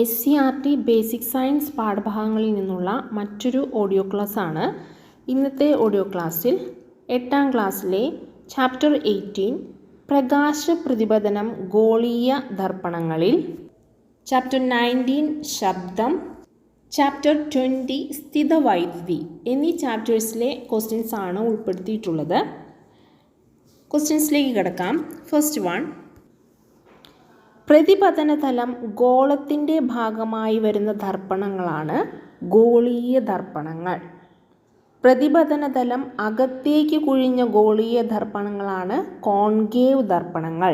SCERT basic science പാഠഭാഗങ്ങളിൽ നിന്നുള്ള മറ്റൊരു audio ക്ലാസ്സാണ്. ഇന്നത്തെ ഓഡിയോ ക്ലാസ്സിൽ 8ാം ക്ലാസ്സിലെ ചാപ്റ്റർ 18 പ്രകാശ പ്രതിപതനം ഗോളീയ ദർപ്പണങ്ങളിൽ, ചാപ്റ്റർ 19 ശബ്ദം, ചാപ്റ്റർ 20 സ്ഥിതവൈദ്യുതി എന്നീ ചാപ്റ്റേഴ്സിലെ ക്വസ്റ്റ്യൻസ് ആണ് ഉൾപ്പെടുത്തിയിട്ടുള്ളത്. ക്വസ്റ്റ്യൻസിലേക്ക് കിടക്കാം. ഫസ്റ്റ് വൺ, പ്രതിപതന തലം ഗോളത്തിൻ്റെ ഭാഗമായി വരുന്ന ദർപ്പണങ്ങളാണ് ഗോളീയ ദർപ്പണങ്ങൾ. പ്രതിപതന തലം അകത്തേക്ക് കുഴിഞ്ഞ ഗോളീയ ദർപ്പണങ്ങളാണ് കോൺകേവ് ദർപ്പണങ്ങൾ.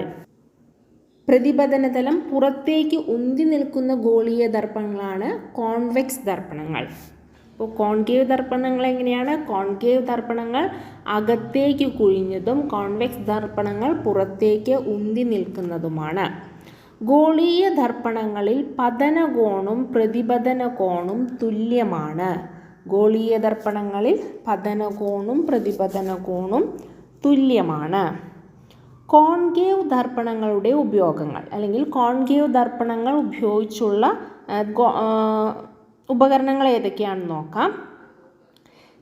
പ്രതിപതന തലം പുറത്തേക്ക് ഉന്തി നിൽക്കുന്ന ഗോളീയ ദർപ്പണങ്ങളാണ് കോൺവെക്സ് ദർപ്പണങ്ങൾ. അപ്പോൾ കോൺകേവ് ദർപ്പണങ്ങൾ എങ്ങനെയാണ്? കോൺകേവ് ദർപ്പണങ്ങൾ അകത്തേക്ക് കുഴിഞ്ഞതും കോൺവെക്സ് ദർപ്പണങ്ങൾ പുറത്തേക്ക് ഉന്തി നിൽക്കുന്നതുമാണ്. ഗോളീയ ദർപ്പണങ്ങളിൽ പതനകോണും പ്രതിപതന കോണും തുല്യമാണ്. ഗോളീയ ദർപ്പണങ്ങളിൽ പതനകോണും പ്രതിപതന കോണും തുല്യമാണ്. കോൺകേവ് ദർപ്പണങ്ങളുടെ ഉപയോഗങ്ങൾ അല്ലെങ്കിൽ കോൺകേവ് ദർപ്പണങ്ങൾ ഉപയോഗിച്ചുള്ള ഉപകരണങ്ങൾ ഏതൊക്കെയാണെന്ന് നോക്കാം.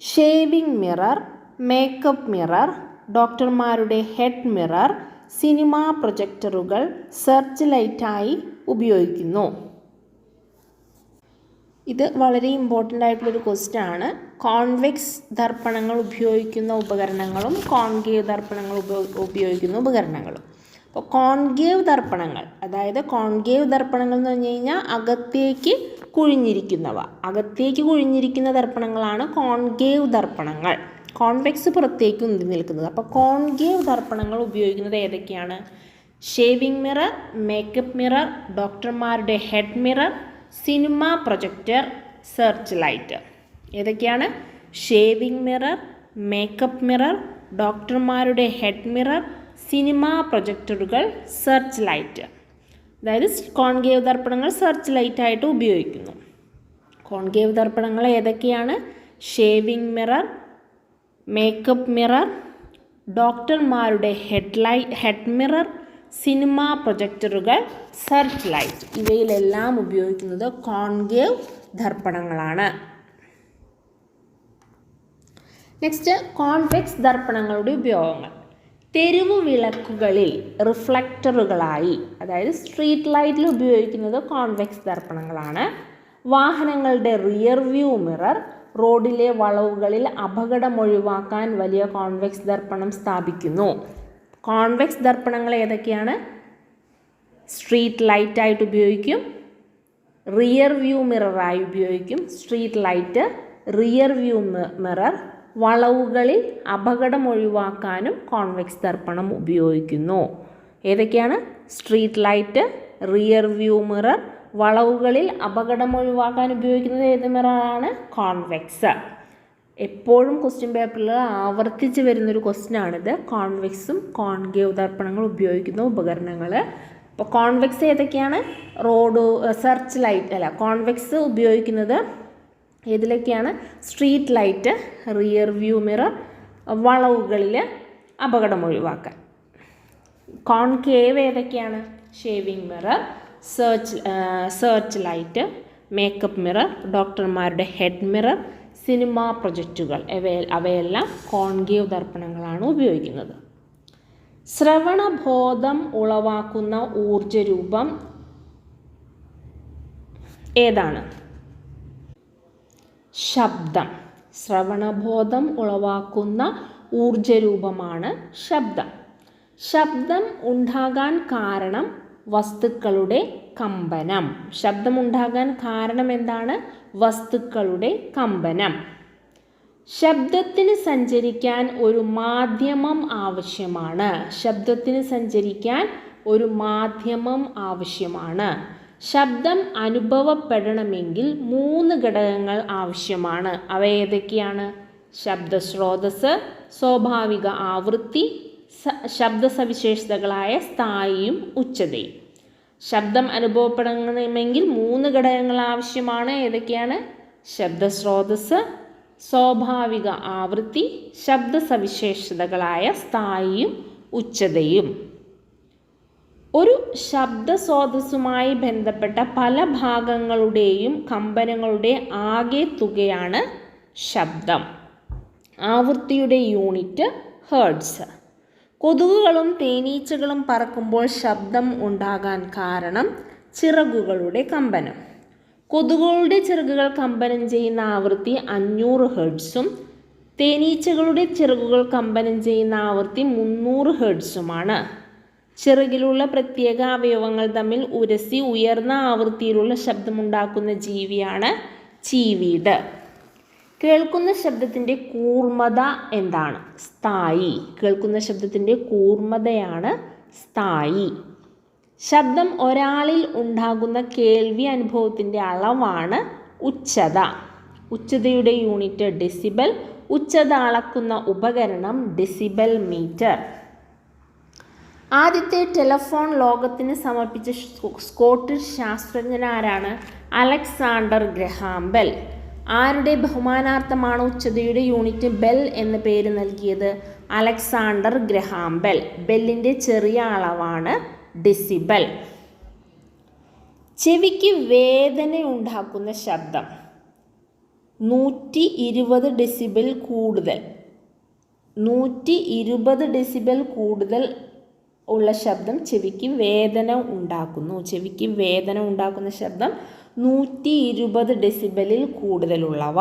ഷേവിംഗ് മിറർ, മേക്കപ്പ് മിറർ, ഡോക്ടർമാരുടെ ഹെഡ് മിറർ, സിനിമാ പ്രൊജക്ടറുകൾ സെർച്ച് ലൈറ്റായി ഉപയോഗിക്കുന്നു. ഇത് വളരെ ഇമ്പോർട്ടൻ്റ് ആയിട്ടുള്ളൊരു ക്വസ്റ്റ്യൻ ആണ്. കോൺവെക്സ് ദർപ്പണങ്ങൾ ഉപയോഗിക്കുന്ന ഉപകരണങ്ങളും കോൺകേവ് ദർപ്പണങ്ങൾ ഉപയോഗിക്കുന്ന ഉപകരണങ്ങളും. അപ്പോൾ കോൺകേവ് ദർപ്പണങ്ങൾ, അതായത് കോൺകേവ് ദർപ്പണങ്ങൾ എന്ന് പറഞ്ഞു കഴിഞ്ഞാൽ അകത്തേക്ക് കുഴിഞ്ഞിരിക്കുന്ന ദർപ്പണങ്ങളാണ് കോൺകേവ് ദർപ്പണങ്ങൾ. കോൺവെക്സ് പുറത്തേക്ക് ഉന്തി നിൽക്കുന്നത്. അപ്പോൾ കോൺകേവ് ദർപ്പണങ്ങൾ ഉപയോഗിക്കുന്നത് ഏതൊക്കെയാണ്? ഷേവിംഗ് മിറർ, മേക്കപ്പ് മിറർ, ഡോക്ടർമാരുടെ head mirror, cinema projector, search light. ഏതൊക്കെയാണ്? ഷേവിംഗ് മിറർ, മേക്കപ്പ് മിറർ, ഡോക്ടർമാരുടെ ഹെഡ് മിറർ, സിനിമ പ്രൊജക്ടറുകൾ, സെർച്ച് ലൈറ്റ്. അതായത് കോൺകേവ് ദർപ്പണങ്ങൾ സെർച്ച് ലൈറ്റായിട്ട് ഉപയോഗിക്കുന്നു. കോൺകേവ് ദർപ്പണങ്ങൾ ഏതൊക്കെയാണ്? ഷേവിംഗ് മിറർ, മേക്കപ്പ് മിറർ, ഡോക്ടർമാരുടെ ഹെഡ് മിറർ, സിനിമ പ്രൊജക്ടറുകൾ, സെർച്ച് ലൈറ്റ്. ഇവയിലെല്ലാം ഉപയോഗിക്കുന്നത് കോൺകേവ് ദർപ്പണങ്ങളാണ്. നെക്സ്റ്റ്, കോൺവെക്സ് ദർപ്പണങ്ങളുടെ ഉപയോഗങ്ങൾ. തെരുവു വിളക്കുകളിൽ റിഫ്ലക്ടറുകളായി, അതായത് സ്ട്രീറ്റ് ലൈറ്റിൽ ഉപയോഗിക്കുന്നത് കോൺവെക്സ് ദർപ്പണങ്ങളാണ്. വാഹനങ്ങളുടെ റിയർ വ്യൂ മിറർ, റോഡിലെ വളവുകളിൽ അപകടം ഒഴിവാക്കാൻ വലിയ കോൺവെക്സ് ദർപ്പണം സ്ഥാപിക്കുന്നു. കോൺവെക്സ് ദർപ്പണങ്ങൾ ഏതൊക്കെയാണ്? സ്ട്രീറ്റ് ലൈറ്റായിട്ട് ഉപയോഗിക്കും, റിയർ വ്യൂ മിററായി ഉപയോഗിക്കും. Street light, rear view mirror, വളവുകളിൽ അപകടം ഒഴിവാക്കാനും കോൺവെക്സ് ദർപ്പണം ഉപയോഗിക്കുന്നു. ഏതൊക്കെയാണ്? Street light, rear view mirror, വളവുകളിൽ അപകടം ഒഴിവാക്കാൻ ഉപയോഗിക്കുന്നത് ഏത് മിററാണ്? കോൺവെക്സ്. എപ്പോഴും ക്വസ്റ്റ്യൻ പേപ്പറിൽ ആവർത്തിച്ച് വരുന്നൊരു ക്വസ്റ്റ്യനാണിത്. കോൺവെക്സും കോൺകേവ് ദർപ്പണങ്ങൾ ഉപയോഗിക്കുന്ന ഉപകരണങ്ങൾ. അപ്പോൾ കോൺവെക്സ് ഏതൊക്കെയാണ്? സെർച്ച് ലൈറ്റ് അല്ല, കോൺവെക്സ് ഉപയോഗിക്കുന്നത് ഏതിലൊക്കെയാണ്? Street light, rear view mirror, വളവുകളിൽ അപകടം ഒഴിവാക്കാൻ. കോൺകേവ് ഏതൊക്കെയാണ്? Shaving mirror, search light, makeup mirror, ഡോക്ടർമാരുടെ ഹെഡ് മിറർ, സിനിമ പ്രൊജക്റ്റുകൾ. അവയെല്ലാം കോൺകേവ് ദർപ്പണങ്ങളാണ് ഉപയോഗിക്കുന്നത്. ശ്രവണബോധം ഉളവാക്കുന്ന ഊർജ്ജരൂപം ഏതാണ്? ശബ്ദം. ശ്രവണബോധം ഉളവാക്കുന്ന ഊർജ്ജരൂപമാണ് ശബ്ദം. ശബ്ദം ഉണ്ടാകാൻ കാരണം വസ്തുക്കളുടെ കമ്പനം. ശബ്ദമുണ്ടാകാൻ കാരണം എന്താണ്? വസ്തുക്കളുടെ കമ്പനം. ശബ്ദത്തിന് സഞ്ചരിക്കാൻ ഒരു മാധ്യമം ആവശ്യമാണ്. ശബ്ദത്തിന് സഞ്ചരിക്കാൻ ഒരു മാധ്യമം ആവശ്യമാണ്. ശബ്ദം അനുഭവപ്പെടണമെങ്കിൽ 3 ഘടകങ്ങൾ ആവശ്യമാണ്. അവ ഏതൊക്കെയാണ്? ശബ്ദസ്രോതസ്, സ്വാഭാവിക ആവൃത്തി, ശബ്ദ സവിശേഷതകളായ സ്ഥായിയും ഉച്ചതയും. ശബ്ദം അനുഭവപ്പെടണമെങ്കിൽ 3 ഘടകങ്ങൾ ആവശ്യമാണ്. ഏതൊക്കെയാണ്? ശബ്ദസ്രോതസ്, സ്വാഭാവിക ആവൃത്തി, ശബ്ദ സവിശേഷതകളായ സ്ഥായിയും ഉച്ചതയും. ഒരു ശബ്ദസ്രോതസ്സുമായി ബന്ധപ്പെട്ട പല ഭാഗങ്ങളുടെയും കമ്പനങ്ങളുടെ ആകെ തുകയാണ് ശബ്ദം. ആവൃത്തിയുടെ യൂണിറ്റ് ഹെർട്സ്. കൊതുകുകളും തേനീച്ചകളും പറക്കുമ്പോൾ ശബ്ദം ഉണ്ടാകാൻ കാരണം ചിറകുകളുടെ കമ്പനം. കൊതുകുകളുടെ ചിറകുകൾ കമ്പനം ചെയ്യുന്ന ആവൃത്തി 500 ഹെർട്സും തേനീച്ചകളുടെ ചിറകുകൾ കമ്പനം ചെയ്യുന്ന ആവൃത്തി 300 ഹെർട്സുമാണ്. ചിറകിലുള്ള പ്രത്യേക അവയവങ്ങൾ തമ്മിൽ ഉരസി ഉയർന്ന ആവൃത്തിയിലുള്ള ശബ്ദമുണ്ടാക്കുന്ന ജീവിയാണ് ചീവീട്. കേൾക്കുന്ന ശബ്ദത്തിൻ്റെ കൂർമ്മത എന്താണ്? സ്ഥായി. കേൾക്കുന്ന ശബ്ദത്തിൻ്റെ കൂർമ്മതയാണ് സ്ഥായി. ശബ്ദം ഒരാളിൽ ഉണ്ടാകുന്ന കേൾവി അനുഭവത്തിൻ്റെ അളവാണ് ഉച്ചത. ഉച്ചതയുടെ യൂണിറ്റ് ഡെസിബൽ. ഉച്ചത അളക്കുന്ന ഉപകരണം ഡെസിബൽ മീറ്റർ. ആദ്യത്തെ ടെലഫോൺ ലോകത്തിന് സമർപ്പിച്ച സ്കോട്ടിഷ് ശാസ്ത്രജ്ഞനാരാണ്? Alexander Graham Bell. ആരുടെ ബഹുമാനാർത്ഥമാണ് ഉച്ചതയുടെ യൂണിറ്റ് ബെൽ എന്ന പേര് നൽകിയത്? Alexander Graham bell. ബെല്ലിൻ്റെ ചെറിയ അളവാണ് ഡെസിബൽ. ചെവിക്ക് വേദന ഉണ്ടാക്കുന്ന ശബ്ദം 120 ഡെസിബൽ കൂടുതൽ. 120 ഡെസിബൽ കൂടുതൽ ഉള്ള ശബ്ദം ചെവിക്ക് വേദന ഉണ്ടാക്കുന്നു. ചെവിക്ക് വേദന ഉണ്ടാക്കുന്ന ശബ്ദം 120 ഡെസിബലിൽ കൂടുതലുള്ളവ.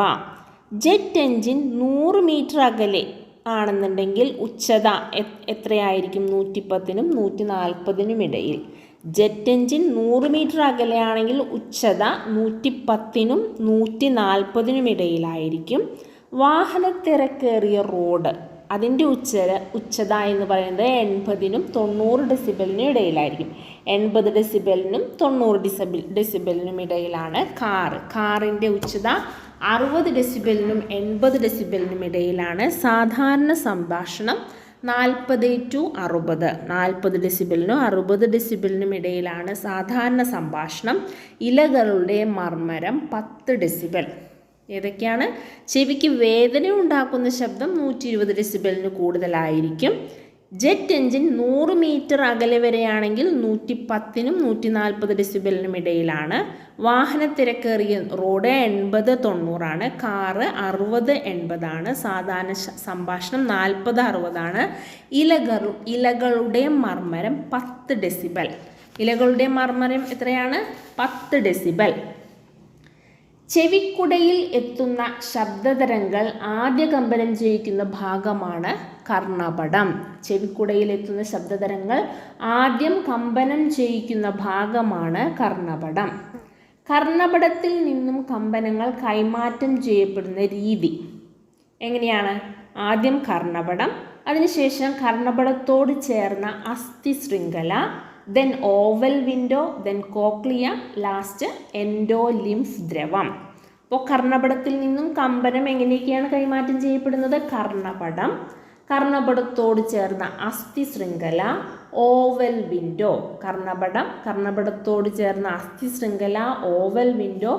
ജെറ്റ് എൻജിൻ 100 മീറ്റർ അകലെ ആണെന്നുണ്ടെങ്കിൽ ഉച്ചത എത്രയായിരിക്കും? 110നും 140നും ഇടയിൽ. ജെറ്റ് എൻജിൻ 100 മീറ്റർ അകലെയാണെങ്കിൽ ഉച്ചത 110നും 140നും ഇടയിലായിരിക്കും. വാഹനത്തിരക്കേറിയ റോഡ്, അതിൻ്റെ ഉച്ചത എന്ന് പറയുന്നത് 80നും 90 ഡെസിബലിനും ഇടയിലായിരിക്കും. 80 ഡെസിബലിനും 90 ഡെസിബലിനും ഇടയിലാണ് കാറിൻ്റെ ഉച്ചത 60 ഡെസിബലിനും 80 ഡെസിബലിനും ഇടയിലാണ്. സാധാരണ സംഭാഷണം 40-60, 40 ഡെസിബലിനും 60 ഡെസിബലിനും ഇടയിലാണ് സാധാരണ സംഭാഷണം. ഇലകളുടെ മർമ്മരം 10 ഡെസിബൽ. ഏതൊക്കെയാണ്? ചെവിക്ക് വേദന ഉണ്ടാക്കുന്ന ശബ്ദം 120 ഡെസിബലിന് കൂടുതലായിരിക്കും. ജെറ്റ് എൻജിൻ 100 മീറ്റർ അകലെ വരെയാണെങ്കിൽ 110നും 140 ഡെസിബലിനും ഇടയിലാണ്. വാഹനത്തിരക്കേറിയ റോഡ് 80-90 ആണ്. കാറ് 60-80 ആണ്. സാധാരണ സംഭാഷണം 40-60 ആണ്. ഇലകളുടെ മർമ്മരം 10 ഡെസിബൽ. ഇലകളുടെ മർമ്മരം എത്രയാണ്? 10 ഡെസിബൽ. ചെവിക്കുടയിൽ എത്തുന്ന ശബ്ദതരംഗങ്ങൾ ആദ്യ കമ്പനം ചെയ്യിക്കുന്ന ഭാഗമാണ് കർണപടം. ചെവിക്കുടയിൽ എത്തുന്ന ശബ്ദതരംഗങ്ങൾ ആദ്യം കമ്പനം ചെയ്യിക്കുന്ന ഭാഗമാണ് കർണപടം. കർണപടത്തിൽ നിന്നും കമ്പനങ്ങൾ കൈമാറ്റം ചെയ്യപ്പെടുന്ന രീതി എങ്ങനെയാണ്? ആദ്യം കർണപടം, അതിനുശേഷം കർണപടത്തോട് ചേർന്ന അസ്ഥി ശൃംഖല, then oval window, then cochlea, last endolymph ദ്രവം. അപ്പോൾ കർണപടത്തിൽ നിന്നും കമ്പനം എങ്ങനെയൊക്കെയാണ് കൈമാറ്റം ചെയ്യപ്പെടുന്നത്? കർണപടം, കർണപടത്തോട് ചേർന്ന അസ്ഥി ശൃംഖല, ഓവൽ വിൻഡോ. കർണപടത്തോട് ചേർന്ന അസ്ഥി ശൃംഖല, ഓവൽ വിൻഡോ,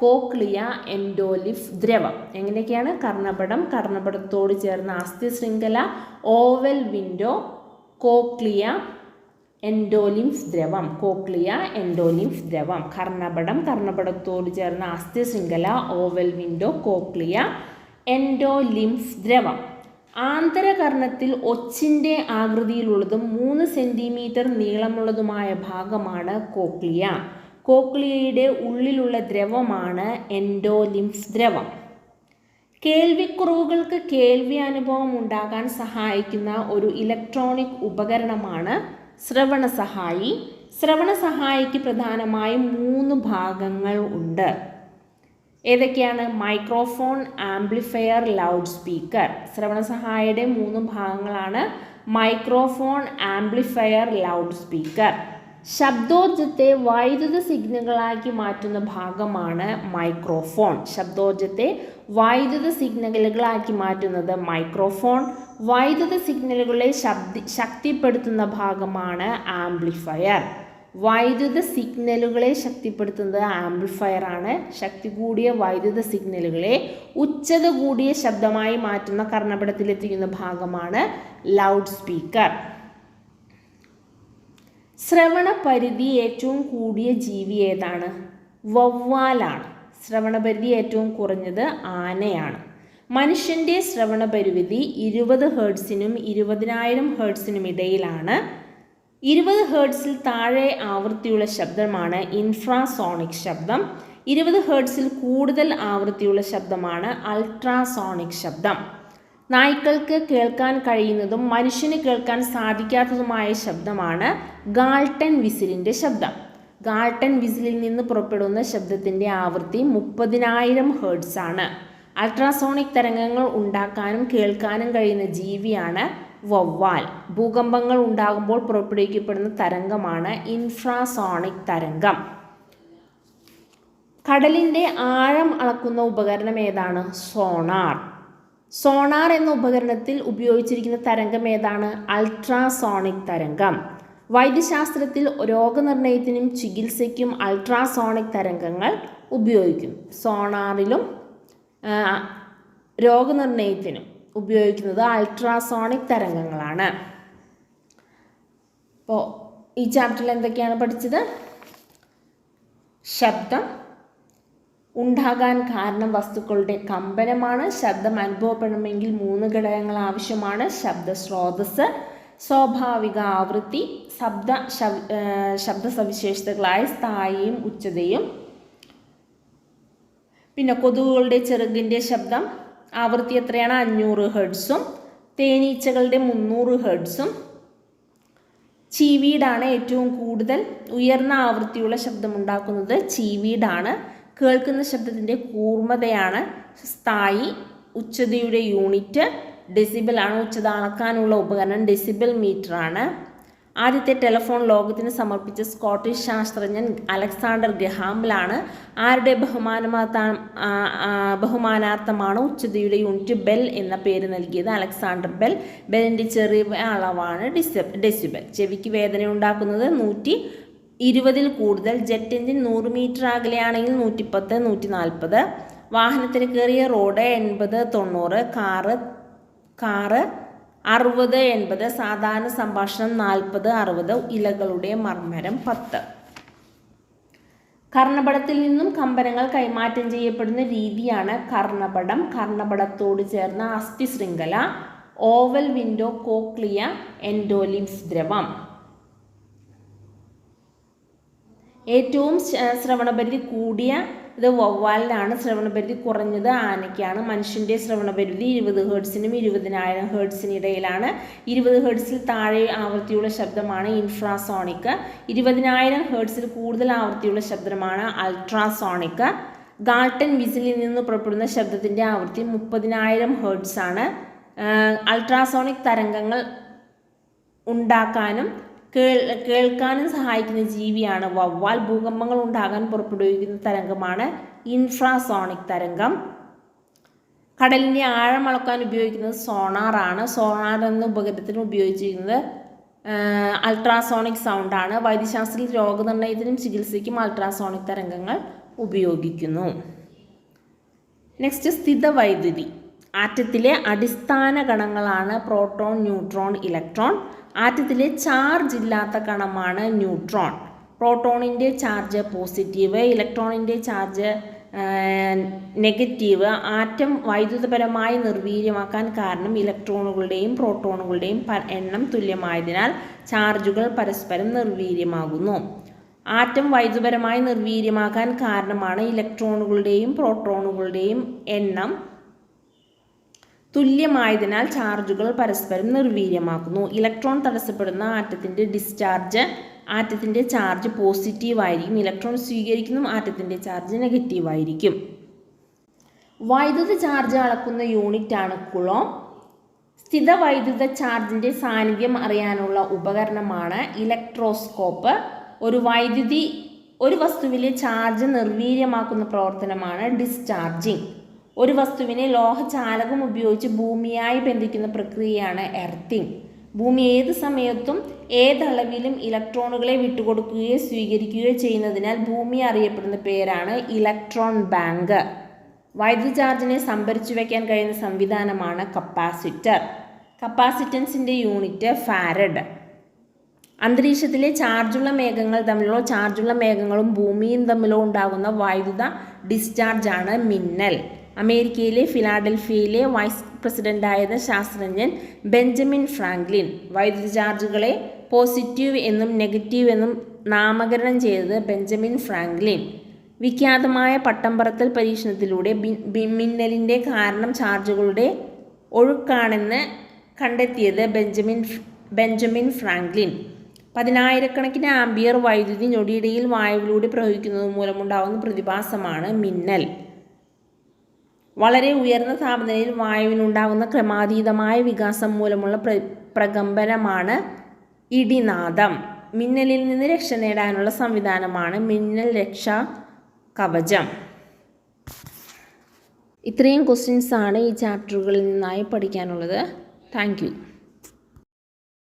കോക്ലിയ, എൻഡോലിഫ് ദ്രവം. എങ്ങനെയൊക്കെയാണ്? കർണപടത്തോട് ചേർന്ന അസ്ഥി ശൃംഖല, ഓവൽ വിൻഡോ, കോക്ലിയ, എൻഡോലിംഫ് ദ്രവം. കോക്ലിയ, എൻഡോലിംഫ് ദ്രവം. കർണപടത്തോട് ചേർന്ന അസ്ഥി ശൃംഖല, ഓവൽ വിൻഡോ, കോക്ലിയ, എൻഡോലിംഫ് ദ്രവം. ആന്തരകർണത്തിൽ ഒച്ചിൻ്റെ ആകൃതിയിലുള്ളതും 3 സെൻറ്റിമീറ്റർ നീളമുള്ളതുമായ ഭാഗമാണ് കോക്ലിയ. കോക്ലിയയുടെ ഉള്ളിലുള്ള ദ്രവമാണ് എൻഡോലിംഫ് ദ്രവം. കേൾവിക്കുറവുകൾക്ക് കേൾവി അനുഭവം ഉണ്ടാകാൻ സഹായിക്കുന്ന ഒരു ഇലക്ട്രോണിക് ഉപകരണമാണ് ശ്രവണസഹായി. ശ്രവണസഹായിക്ക് പ്രധാനമായും 3 ഭാഗങ്ങൾ ഉണ്ട്. ഏതൊക്കെയാണ്? Microphone, amplifier, loudspeaker. ശ്രവണസഹായിയുടെ 3 ഭാഗങ്ങളാണ് മൈക്രോഫോൺ, ആംപ്ലിഫയർ, ലൗഡ് സ്പീക്കർ. ശബ്ദോർജ്ജത്തെ വൈദ്യുത സിഗ്നലുകളാക്കി മാറ്റുന്ന ഭാഗമാണ് മൈക്രോഫോൺ. ശബ്ദോർജ്ജത്തെ വൈദ്യുത സിഗ്നലുകളാക്കി മാറ്റുന്നത് മൈക്രോഫോൺ. വൈദ്യുത സിഗ്നലുകളെ ശക്തിപ്പെടുത്തുന്ന ഭാഗമാണ് ആംപ്ലിഫയർ. വൈദ്യുത സിഗ്നലുകളെ ശക്തിപ്പെടുത്തുന്നത് ആംപ്ലിഫയർ ആണ്. ശക്തി കൂടിയ വൈദ്യുത സിഗ്നലുകളെ ഉച്ചത കൂടിയ ശബ്ദമായി മാറ്റുന്ന കർണപടത്തിലെത്തിക്കുന്ന ഭാഗമാണ് ലൗഡ് സ്പീക്കർ. ശ്രവണ പരിധി ഏറ്റവും കൂടിയ ജീവി ഏതാണ്? വവ്വാലാണ്. ശ്രവണപരിധി ഏറ്റവും കുറഞ്ഞത് ആനയാണ്. മനുഷ്യൻ്റെ ശ്രവണപരിധി 20 ഹെർട്സിനും 20,000 ഹെർട്സിനും ഇടയിലാണ്. 20 ഹെർട്സിൽ താഴെ ആവൃത്തിയുള്ള ശബ്ദമാണ് ഇൻഫ്രാസോണിക് ശബ്ദം. 20 ഹെർട്സിൽ കൂടുതൽ ആവൃത്തിയുള്ള ശബ്ദമാണ് അൾട്രാസോണിക് ശബ്ദം. നായ്ക്കൾക്ക് കേൾക്കാൻ കഴിയുന്നതും മനുഷ്യന് കേൾക്കാൻ സാധിക്കാത്തതുമായ ശബ്ദമാണ് ഗാൾട്ടൻ വിസിലിൻ്റെ ശബ്ദം. ഗാൾട്ടൻ വിസിലിൽ നിന്ന് പുറപ്പെടുന്ന ശബ്ദത്തിൻ്റെ ആവൃത്തി 30,000 ഹെർട്സ് ആണ്. അൾട്രാസോണിക് തരംഗങ്ങൾ ഉണ്ടാക്കാനും കേൾക്കാനും കഴിയുന്ന ജീവിയാണ് വവ്വാൽ. ഭൂകമ്പങ്ങൾ ഉണ്ടാകുമ്പോൾ പുറപ്പെടുവിക്കപ്പെടുന്ന തരംഗമാണ് ഇൻഫ്രാസോണിക് തരംഗം. കടലിൻ്റെ ആഴം അളക്കുന്ന ഉപകരണം ഏതാണ്? സോണാർ. സോണാർ എന്ന ഉപകരണത്തിൽ ഉപയോഗിച്ചിരിക്കുന്ന തരംഗം ഏതാണ്? അൾട്രാസോണിക് തരംഗം. വൈദ്യശാസ്ത്രത്തിൽ രോഗനിർണയത്തിനും ചികിത്സയ്ക്കും അൾട്രാസോണിക് തരംഗങ്ങൾ ഉപയോഗിക്കും. സോണാറിലും രോഗനിർണയത്തിനും ഉപയോഗിക്കുന്നത് അൾട്രാസോണിക് തരംഗങ്ങളാണ്. അപ്പോൾ ഈ ചാപ്റ്ററിൽ എന്തൊക്കെയാണ് പഠിച്ചത്? ശബ്ദം ഉണ്ടാകാൻ കാരണം വസ്തുക്കളുടെ കമ്പനമാണ്. ശബ്ദം അനുഭവപ്പെടണമെങ്കിൽ 3 ഘടകങ്ങൾ ആവശ്യമാണ്. ശബ്ദ സ്രോതസ്, സ്വാഭാവിക ആവൃത്തി, ശബ്ദ സവിശേഷതകളായ സ്ഥായിയും ഉച്ചതയും. പിന്നെ കൊതുകുകളുടെ ചിറകിൻ്റെ ശബ്ദം ആവൃത്തി എത്രയാണ്? 500 ഹെർട്സും തേനീച്ചകളുടെ 300 ഹെർട്സും. ചീവീടാണ് ഏറ്റവും കൂടുതൽ ഉയർന്ന ആവൃത്തിയുള്ള ശബ്ദമുണ്ടാക്കുന്നത്. ചീവീടാണ്. കേൾക്കുന്ന ശബ്ദത്തിൻ്റെ കൂർമ്മതയാണ് സ്ഥായി. ഉച്ചതയുടെ യൂണിറ്റ് ഡെസിബിൾ ആണ്. ഉച്ചത അളക്കാനുള്ള ഉപകരണം ഡെസിബിൾ മീറ്റർ ആണ്. ആദ്യത്തെ ടെലിഫോൺ ലോകത്തിന് സമർപ്പിച്ച സ്കോട്ടിഷ് ശാസ്ത്രജ്ഞൻ അലക്സാണ്ടർ ഗ്രഹാം ബെല്ലാണ്. ആരുടെ ബഹുമാനാർത്ഥമാണ് ഉച്ചതയുടെ യൂണിറ്റ് ബെൽ എന്ന പേര് നൽകിയത്? Alexander bell. ബെല്ലിൻ്റെ ചെറിയ അളവാണ് ഡെസിബിൾ. ചെവിക്ക് വേദന ഉണ്ടാക്കുന്നത് 120 കൂടുതൽ. ജെറ്റ് എഞ്ചിൻ 100 മീറ്റർ അകലെയാണെങ്കിൽ 110, 140. വാഹനത്തിന് കയറിയ റോഡ് 80, 90. കാറ് 60, 80. സാധാരണ സംഭാഷണം 40, 60. ഇലകളുടെ മർമ്മരം 10. കർണപടത്തിൽ നിന്നും കമ്പനങ്ങൾ കൈമാറ്റം ചെയ്യപ്പെടുന്ന രീതിയാണ് കർണപടം. കർണപടത്തോട് ചേർന്ന അസ്ഥി ശൃംഖല, ഓവൽ വിൻഡോ, കോക്ലിയ, എൻഡോലിംഫ് ദ്രവം. ഏറ്റവും ശ്രവണപരിധി കൂടിയ ഇത് വവ്വാലിനാണ്. ശ്രവണപരിധി കുറഞ്ഞത് ആനയ്ക്കാണ്. മനുഷ്യൻ്റെ ശ്രവണപരിധി 20 ഹെർട്സിനും 20,000 ഹെർട്സിന് ഇടയിലാണ്. 20 ഹെർട്സിൽ താഴെ ആവൃത്തിയുള്ള ശബ്ദമാണ് ഇൻഫ്രാസോണിക്. 20,000 ഹെർട്സിൽ കൂടുതൽ ആവൃത്തിയുള്ള ശബ്ദമാണ് അൾട്രാസോണിക്. ഗാൾട്ടൻ വിസിലിൽ നിന്ന് പുറപ്പെടുന്ന ശബ്ദത്തിൻ്റെ ആവൃത്തി 30,000 ഹെർട്സ് ആണ്. അൾട്രാസോണിക് തരംഗങ്ങൾ ഉണ്ടാക്കാനും കേൾക്കാനും സഹായിക്കുന്ന ജീവിയാണ് വവ്വാൽ. ഭൂകമ്പങ്ങൾ ഉണ്ടാകാൻ പുറപ്പെടുവിക്കുന്ന തരംഗമാണ് ഇൻഫ്രാസോണിക് തരംഗം. കടലിൻ്റെ ആഴം അളക്കാൻ ഉപയോഗിക്കുന്നത് സോണാറാണ്. സോണാർ എന്ന ഉപകരണത്തിന് ഉപയോഗിച്ചിരിക്കുന്നത് അൾട്രാസോണിക് സൗണ്ടാണ്. വൈദ്യശാസ്ത്രത്തിൽ രോഗനിർണയത്തിനും ചികിത്സയ്ക്കും അൾട്രാസോണിക് തരംഗങ്ങൾ ഉപയോഗിക്കുന്നു. നെക്സ്റ്റ്, സ്ഥിതവൈദ്യുതി. ആറ്റത്തിലെ അടിസ്ഥാന കണങ്ങളാണ് പ്രോട്ടോൺ, ന്യൂട്രോൺ, ഇലക്ട്രോൺ. ആറ്റത്തിലെ ചാർജ് ഇല്ലാത്ത കണമാണ് ന്യൂട്രോൺ. പ്രോട്ടോണിൻ്റെ ചാർജ് പോസിറ്റീവ്, ഇലക്ട്രോണിൻ്റെ ചാർജ് നെഗറ്റീവ്. ആറ്റം വൈദ്യുതപരമായി നിർവീര്യമാക്കാൻ കാരണം ഇലക്ട്രോണുകളുടെയും പ്രോട്ടോണുകളുടെയും എണ്ണം തുല്യമായതിനാൽ ചാർജുകൾ പരസ്പരം നിർവീര്യമാകുന്നു. ആറ്റം വൈദ്യുതപരമായി നിർവീര്യമാക്കാൻ കാരണമാണ് ഇലക്ട്രോണുകളുടെയും പ്രോട്ടോണുകളുടെയും എണ്ണം തുല്യമായതിനാൽ ചാർജുകൾ പരസ്പരം നിർവീര്യമാക്കുന്നു. ഇലക്ട്രോൺ തടസ്സപ്പെടുന്ന ആറ്റത്തിൻ്റെ ചാർജ് പോസിറ്റീവ് ആയിരിക്കും. ഇലക്ട്രോൺ സ്വീകരിക്കുന്ന ആറ്റത്തിൻ്റെ ചാർജ് നെഗറ്റീവ് ആയിരിക്കും. വൈദ്യുത ചാർജ് അളക്കുന്ന യൂണിറ്റാണ് കുളോം. സ്ഥിതവൈദ്യുത ചാർജിൻ്റെ സാന്നിധ്യം അറിയാനുള്ള ഉപകരണമാണ് ഇലക്ട്രോസ്കോപ്പ്. ഒരു വസ്തുവിലെ ചാർജ് നിർവീര്യമാക്കുന്ന പ്രവർത്തനമാണ് ഡിസ്ചാർജിങ്. ഒരു വസ്തുവിനെ ലോഹചാലകം ഉപയോഗിച്ച് ഭൂമിയായി ബന്ധിക്കുന്ന പ്രക്രിയയാണ് എർത്തിങ്. ഭൂമി ഏത് സമയത്തും ഏതളവിലും ഇലക്ട്രോണുകളെ വിട്ടുകൊടുക്കുകയോ സ്വീകരിക്കുകയോ ചെയ്യുന്നതിനാൽ ഭൂമി അറിയപ്പെടുന്ന പേരാണ് ഇലക്ട്രോൺ ബാങ്ക്. വൈദ്യുത ചാർജിനെ സംഭരിച്ചു വയ്ക്കാൻ കഴിയുന്ന സംവിധാനമാണ് കപ്പാസിറ്റർ. കപ്പാസിറ്റൻസിൻ്റെ unit farad. അന്തരീക്ഷത്തിലെ ചാർജുള്ള മേഘങ്ങളും ഭൂമിയും തമ്മിലോ ഉണ്ടാകുന്ന വൈദ്യുത ഡിസ്ചാർജാണ് മിന്നൽ. അമേരിക്കയിലെ ഫിലാഡൽഫിയയിലെ വൈസ് പ്രസിഡന്റായിരുന്ന ശാസ്ത്രജ്ഞൻ ബെഞ്ചമിൻ ഫ്രാങ്ക്ലിൻ വൈദ്യുത ചാർജുകളെ പോസിറ്റീവ് എന്നും നെഗറ്റീവ് എന്നും നാമകരണം ചെയ്തത് ബെഞ്ചമിൻ ഫ്രാങ്ക്ലിൻ. വിഖ്യാതമായ പട്ടം പറത്തൽ പരീക്ഷണത്തിലൂടെ മിന്നലിൻ്റെ കാരണം ചാർജുകളുടെ ഒഴുക്കാണെന്ന് കണ്ടെത്തിയത് ബെഞ്ചമിൻ ഫ്രാങ്ക്ലിൻ. 10,000 ആംപിയർ വൈദ്യുതി ഞൊടിയിടയിൽ വായുവിലൂടെ പ്രവഹിക്കുന്നത് മൂലമുണ്ടാകുന്ന പ്രതിഭാസമാണ് മിന്നൽ. വളരെ ഉയർന്ന താപനിലയിൽ വായുവിനുണ്ടാകുന്ന ക്രമാതീതമായ വികാസം മൂലമുള്ള പ്രകമ്പനമാണ് ഇടിനാദം. മിന്നലിൽ നിന്ന് രക്ഷ നേടാനുള്ള സംവിധാനമാണ് മിന്നൽ രക്ഷാ കവചം. ഇത്രയും ക്വസ്റ്റ്യൻസാണ് ഈ ചാപ്റ്ററുകളിൽ നിന്നായി പഠിക്കാനുള്ളത്. Thank you.